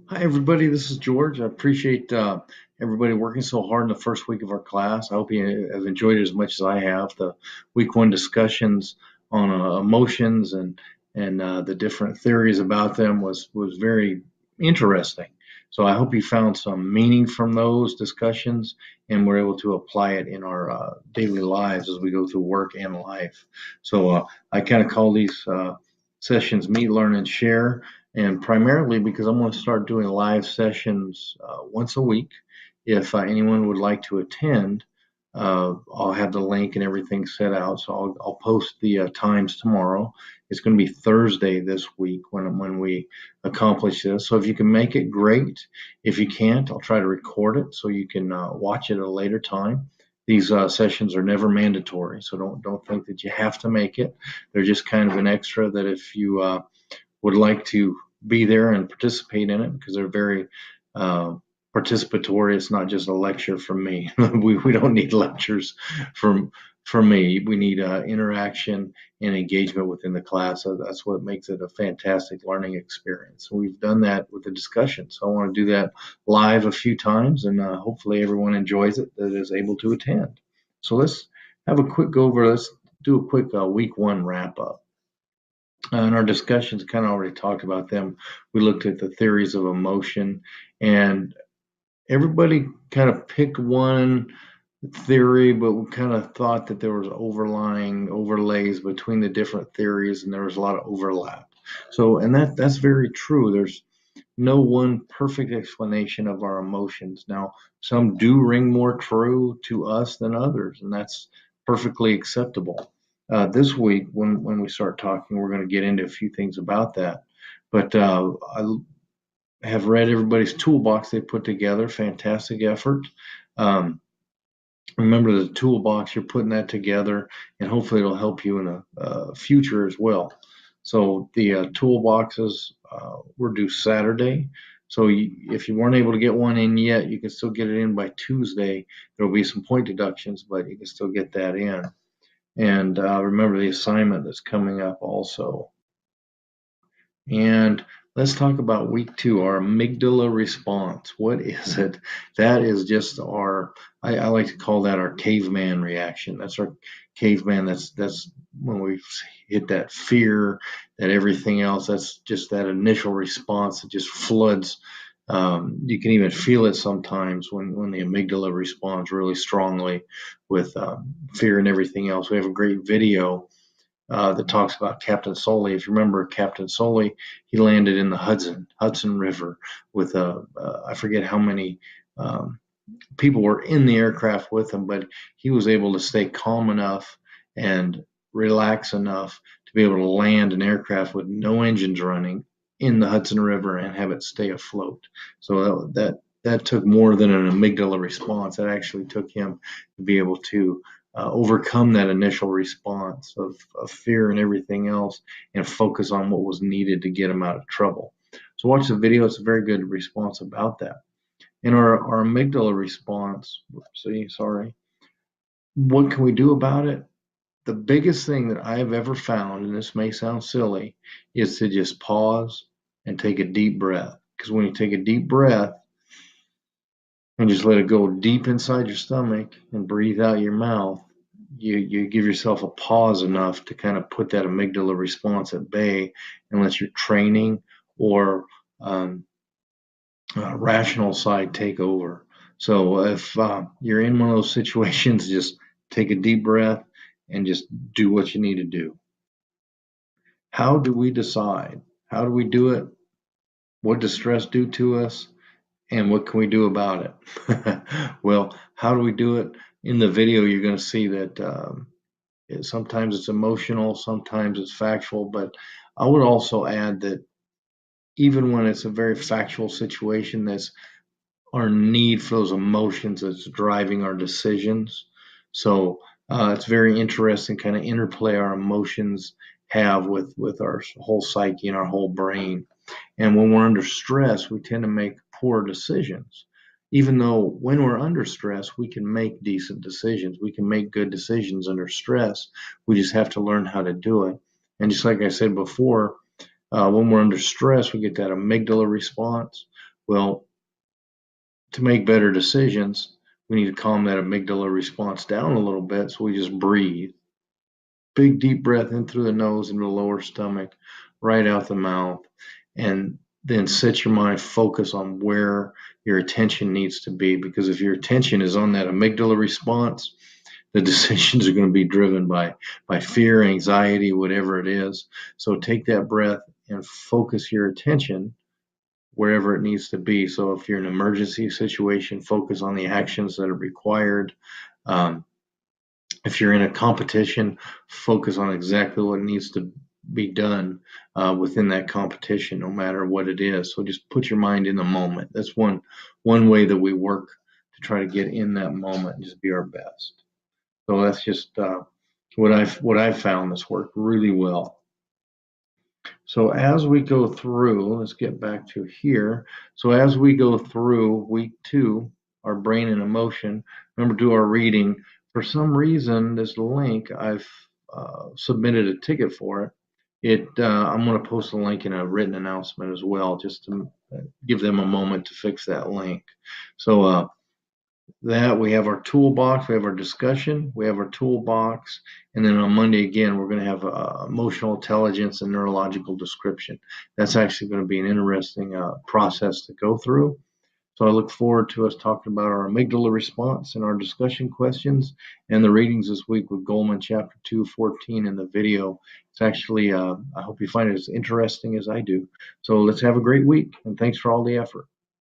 Hi, everybody. This is George. I appreciate everybody working so hard in the first week of our class. I hope you have enjoyed it as much as I have. The week one discussions on emotions and the different theories about them was very interesting. So I hope you found some meaning from those discussions and we're able to apply it in our daily lives as we go through work and life. So I kind of call these sessions Meet, Learn, and Share, and primarily because I'm going to start doing live sessions once a week. If anyone would like to attend, I'll have the link and everything set out. So I'll post the times tomorrow. It's going to be Thursday this week when we accomplish this. So if you can make it, great. If you can't, I'll try to record it so you can watch it at a later time. These sessions are never mandatory, so don't think that you have to make it. They're just kind of an extra that if you would like to be there and participate in it, because they're very uh, participatory. It's not just a lecture from me. We don't need lectures from me. We need interaction and engagement within the class. So that's what makes it a fantastic learning experience. We've done that with the discussion. So I want to do that live a few times, and hopefully everyone enjoys it that is able to attend. So let's have a quick go over. Let's do a quick week one wrap up. In our discussions, kind of already talked about them. We looked at the theories of emotion, and everybody kind of picked one theory, but we kind of thought that there was overlying overlays between the different theories, and there was a lot of overlap. So, and that's very true. There's no one perfect explanation of our emotions. Now, some do ring more true to us than others, and that's perfectly acceptable. This week, when we start talking, we're going to get into a few things about that. But I have read everybody's toolbox they put together. Fantastic effort. Um, Remember the toolbox, you're putting that together, and hopefully it'll help you in a future as well. So the toolboxes were due Saturday. So if you weren't able to get one in yet, you can still get it in by Tuesday. There will be some point deductions, but you can still get that in. And remember the assignment that's coming up also. And let's talk about week two, our amygdala response. What is it? That is just I like to call that our caveman reaction. That's our caveman. That's when we hit that fear, that everything else, that's just that initial response that just floods. You can even feel it sometimes when the amygdala responds really strongly with fear and everything else. We have a great video that talks about Captain Soley. If you remember Captain Soley, he landed in the Hudson River with I forget how many people were in the aircraft with him, but he was able to stay calm enough and relax enough to be able to land an aircraft with no engines running in the Hudson River and have it stay afloat. So that took more than an amygdala response. It actually took him to be able to overcome that initial response of fear and everything else and focus on what was needed to get him out of trouble. So watch the video. It's a very good response about that. In our amygdala response, sorry, what can we do about it? The biggest thing that I've ever found, and this may sound silly, is to just pause and take a deep breath. Because when you take a deep breath and just let it go deep inside your stomach and breathe out your mouth, you give yourself a pause enough to kind of put that amygdala response at bay unless you're training or rational side take over. So if you're in one of those situations, just take a deep breath and just do what you need to do. How do we decide? How do we do it? What does stress do to us? And what can we do about it? Well, how do we do it? In the video, you're going to see that sometimes it's emotional, sometimes it's factual, but I would also add that even when it's a very factual situation, that's our need for those emotions that's driving our decisions. So it's very interesting kind of interplay our emotions have with our whole psyche and our whole brain. And when we're under stress, we tend to make poor decisions. Even though when we're under stress, we can make decent decisions. We can make good decisions under stress. We just have to learn how to do it. And just like I said before, when we're under stress, we get that amygdala response. Well, to make better decisions, we need to calm that amygdala response down a little bit. So we just breathe. Big deep breath in through the nose into the lower stomach, right out the mouth, and then set your mind focus on where your attention needs to be. Because if your attention is on that amygdala response, the decisions are going to be driven by fear, anxiety, whatever it is. So take that breath and focus your attention wherever it needs to be. So if you're in an emergency situation, focus on the actions that are required. Um, if you're in a competition, focus on exactly what needs to be done within that competition, no matter what it is. So just put your mind in the moment. That's one way that we work to try to get in that moment and just be our best. So that's just what I've found that's worked really well. So as we go through, let's get back to here. So as we go through week 2, our brain and emotion, remember, do our reading. For some reason, this link, I've submitted a ticket for it. I'm going to post a link in a written announcement as well, just to give them a moment to fix that link. So that we have our toolbox, we have our discussion, we have our toolbox, and then on Monday again we're going to have emotional intelligence and neurological description. That's actually going to be an interesting process to go through. So I look forward to us talking about our amygdala response and our discussion questions and the readings this week with Goleman chapter 2:14 in the video. It's actually I hope you find it as interesting as I do. So let's have a great week, and thanks for all the effort.